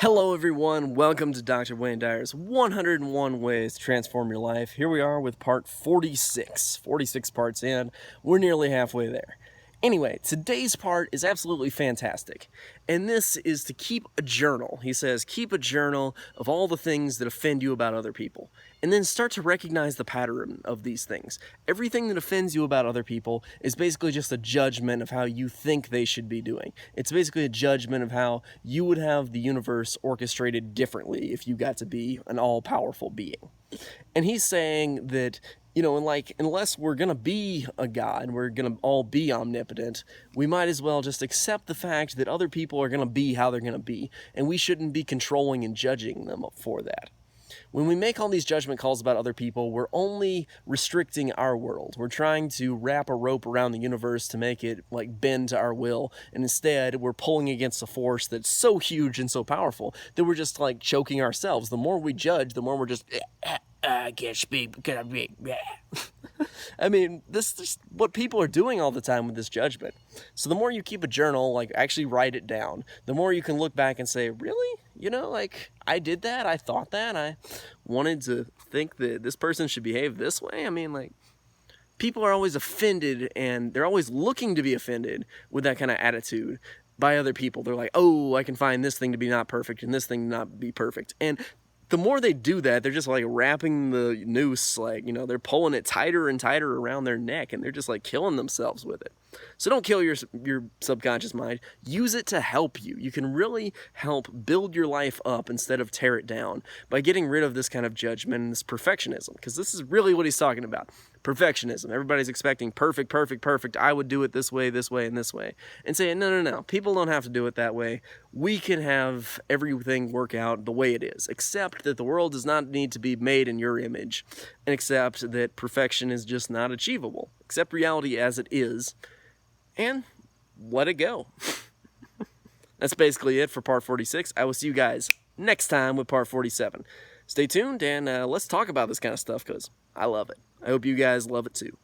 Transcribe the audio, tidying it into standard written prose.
Hello everyone, welcome to Dr. Wayne Dyer's 101 Ways to Transform Your Life. Here we are with part 46. 46 parts in, we're nearly halfway there. Anyway, today's part is absolutely fantastic, and this is to keep a journal. He says, keep a journal of all the things that offend you about other people, and then start to recognize the pattern of these things. Everything that offends you about other people is basically just a judgment of how you think they should be doing. It's basically a judgment of how you would have the universe orchestrated differently if you got to be an all-powerful being. And he's saying that, unless we're going to be a god, we're going to all be omnipotent, we might as well just accept the fact that other people are going to be how they're going to be, and we shouldn't be controlling and judging them for that. When we make all these judgment calls about other people, we're only restricting our world. We're trying to wrap a rope around the universe to make it bend to our will, and instead we're pulling against a force that's so huge and so powerful that we're just choking ourselves. The more we judge, the more we're just I can't speak because I'm big. I mean, this is what people are doing all the time with this judgment. So the more you keep a journal, actually write it down, the more you can look back and say, really? I did that, I thought that, I wanted to think that this person should behave this way. I mean, people are always offended, and they're always looking to be offended with that kind of attitude by other people. They're like, oh, I can find this thing to be not perfect and this thing to not be perfect. And the more they do that, they're just wrapping the noose, they're pulling it tighter and tighter around their neck, and they're just killing themselves with it. So don't kill your subconscious mind. Use it to help you. You can really help build your life up instead of tear it down by getting rid of this kind of judgment and this perfectionism, because this is really what he's talking about. Perfectionism. Everybody's expecting perfect, perfect, perfect. I would do it this way, and this way. And saying, no. People don't have to do it that way. We can have everything work out the way it is. Accept that the world does not need to be made in your image. And accept that perfection is just not achievable. Accept reality as it is. And let it go. That's basically it for part 46. I will see you guys next time with part 47. Stay tuned, and let's talk about this kind of stuff, because I love it. I hope you guys love it too.